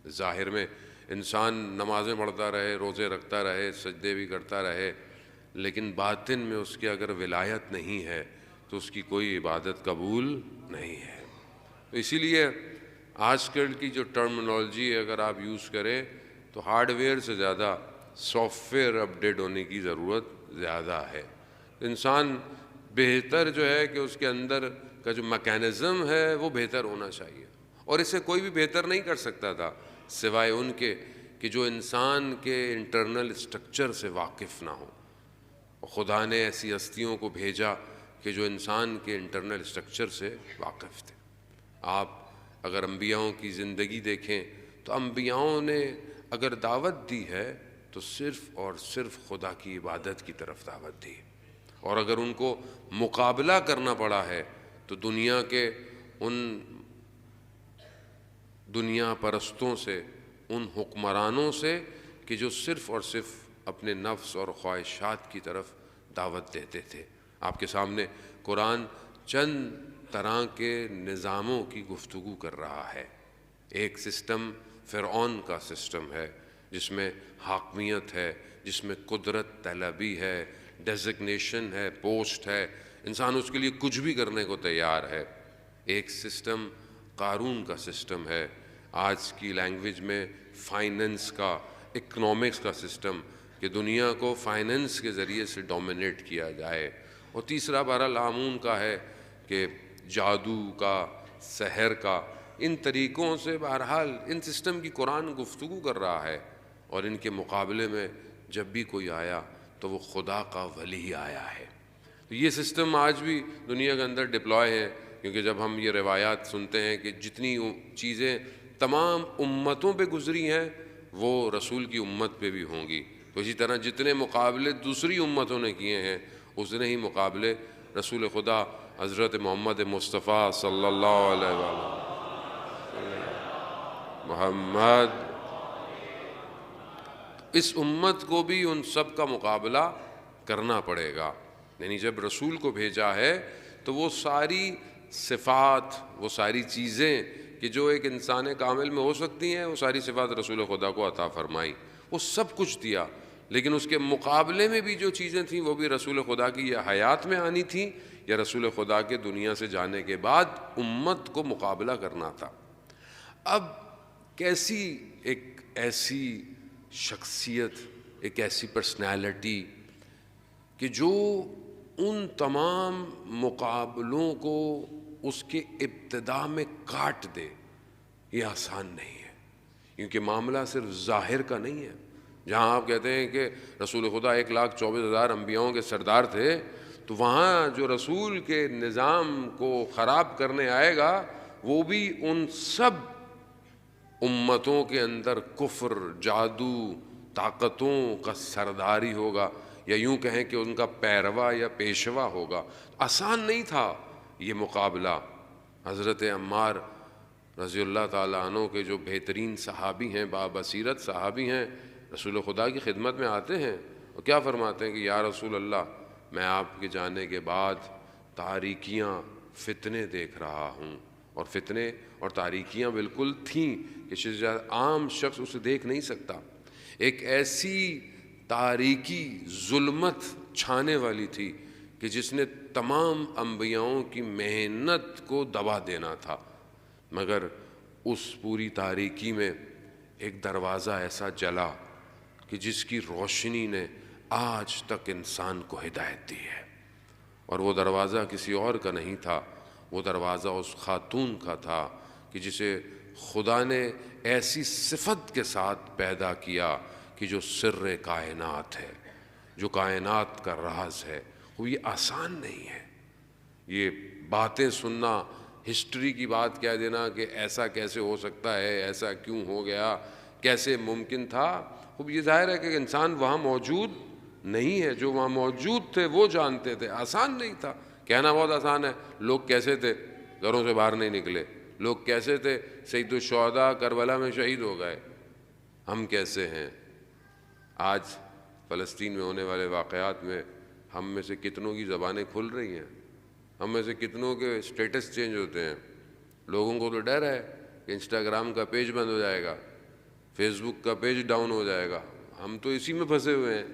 ظاہر میں انسان نمازیں پڑھتا رہے، روزے رکھتا رہے، سجدے بھی کرتا رہے، لیکن باطن میں اس کی اگر ولایت نہیں ہے تو اس کی کوئی عبادت قبول نہیں ہے۔ تو اسی لیے آج کل کی جو ٹرمنالوجی اگر آپ یوز کریں تو ہارڈ ویئر سے زیادہ سافٹ ویئر اپڈیٹ ہونے کی ضرورت زیادہ ہے۔ انسان بہتر جو ہے کہ اس کے اندر کا جو میکینزم ہے وہ بہتر ہونا چاہیے، اور اسے کوئی بھی بہتر نہیں کر سکتا تھا سوائے ان کے کہ جو انسان کے انٹرنل اسٹرکچر سے واقف نہ ہو۔ خدا نے ایسی ہستیوں کو بھیجا کہ جو انسان کے انٹرنل اسٹرکچر سے واقف تھے۔ آپ اگر انبیاؤں کی زندگی دیکھیں تو انبیاؤں نے اگر دعوت دی ہے تو صرف اور صرف خدا کی عبادت کی طرف دعوت دی، اور اگر ان کو مقابلہ کرنا پڑا ہے تو دنیا کے ان دنیا پرستوں سے، ان حکمرانوں سے کہ جو صرف اور صرف اپنے نفس اور خواہشات کی طرف دعوت دیتے تھے۔ آپ کے سامنے قرآن چند طرح کے نظاموں کی گفتگو کر رہا ہے۔ ایک سسٹم فرعون کا سسٹم ہے جس میں حاکمیت ہے، جس میں قدرت طلبی ہے، ڈیزگنیشن ہے، پوسٹ ہے، انسان اس کے لیے کچھ بھی کرنے کو تیار ہے۔ ایک سسٹم قارون کا سسٹم ہے، آج کی لینگویج میں فائننس کا، اکنامکس کا سسٹم، کہ دنیا کو فائننس کے ذریعے سے ڈومینیٹ کیا جائے۔ اور تیسرا بہرحال کا ہے کہ جادو کا، سحر کا، ان طریقوں سے بہرحال ان سسٹم کی قرآن گفتگو کر رہا ہے، اور ان کے مقابلے میں جب بھی کوئی آیا تو وہ خدا کا ولی ہی آیا ہے۔ تو یہ سسٹم آج بھی دنیا کے اندر ڈپلوائے ہیں، کیونکہ جب ہم یہ روایات سنتے ہیں کہ جتنی چیزیں تمام امتوں پہ گزری ہیں وہ رسول کی امت پہ بھی ہوں گی، تو اسی طرح جتنے مقابلے دوسری امتوں نے کیے ہیں اتنے ہی مقابلے رسول خدا حضرت محمد مصطفیٰ صلی اللہ علیہ وآلہ محمد، اس امت کو بھی ان سب کا مقابلہ کرنا پڑے گا۔ یعنی جب رسول کو بھیجا ہے تو وہ ساری صفات، وہ ساری چیزیں کہ جو ایک انسان کامل میں ہو سکتی ہیں، وہ ساری صفات رسول خدا کو عطا فرمائی، وہ سب کچھ دیا، لیکن اس کے مقابلے میں بھی جو چیزیں تھیں وہ بھی رسول خدا کی یا حیات میں آنی تھیں یا رسول خدا کے دنیا سے جانے کے بعد امت کو مقابلہ کرنا تھا۔ اب کیسی ایک ایسی شخصیت، ایک ایسی پرسنالٹی کہ جو ان تمام مقابلوں کو اس کے ابتدا میں کاٹ دے، یہ آسان نہیں ہے، کیونکہ معاملہ صرف ظاہر کا نہیں ہے۔ جہاں آپ کہتے ہیں کہ رسول خدا 1,24,000 انبیاؤں کے سردار تھے، تو وہاں جو رسول کے نظام کو خراب کرنے آئے گا وہ بھی ان سب امتوں کے اندر کفر، جادو، طاقتوں کا سرداری ہوگا، یا یوں کہیں کہ ان کا پیروا یا پیشوا ہوگا۔ آسان نہیں تھا یہ مقابلہ۔ حضرت عمار رضی اللہ تعالیٰ عنہ کے جو بہترین صحابی ہیں، بابصیرت صحابی ہیں، رسول خدا کی خدمت میں آتے ہیں اور کیا فرماتے ہیں کہ یا رسول اللہ، میں آپ کے جانے کے بعد تاریکیاں، فتنے دیکھ رہا ہوں، اور فتنے اور تاریکیاں بالکل تھیں کہ عام شخص اسے دیکھ نہیں سکتا۔ ایک ایسی تاریکی، ظلمت چھانے والی تھی کہ جس نے تمام انبیاؤں کی محنت کو دبا دینا تھا، مگر اس پوری تاریکی میں ایک دروازہ ایسا جلا کہ جس کی روشنی نے آج تک انسان کو ہدایت دی ہے، اور وہ دروازہ کسی اور کا نہیں تھا، وہ دروازہ اس خاتون کا تھا کہ جسے خدا نے ایسی صفت کے ساتھ پیدا کیا کہ جو سر کائنات ہے، جو کائنات کا راز ہے۔ وہ یہ آسان نہیں ہے، یہ باتیں سننا، ہسٹری کی بات کہہ دینا کہ ایسا کیسے ہو سکتا ہے، ایسا کیوں ہو گیا، کیسے ممکن تھا۔ خوب یہ ظاہر ہے کہ انسان وہاں موجود نہیں ہے، جو وہاں موجود تھے وہ جانتے تھے۔ آسان نہیں تھا، کہنا بہت آسان ہے۔ لوگ کیسے تھے؟ گھروں سے باہر نہیں نکلے۔ لوگ کیسے تھے؟ سید الشہداء کربلا میں شہید ہو گئے۔ ہم کیسے ہیں؟ آج فلسطین میں ہونے والے واقعات میں ہم میں سے کتنوں کی زبانیں کھل رہی ہیں، ہم میں سے کتنوں کے سٹیٹس چینج ہوتے ہیں۔ لوگوں کو تو ڈر ہے کہ انسٹاگرام کا پیج بند ہو جائے گا، فیس بک کا پیج ڈاؤن ہو جائے گا. ہم تو اسی میں پھنسے ہوئے ہیں.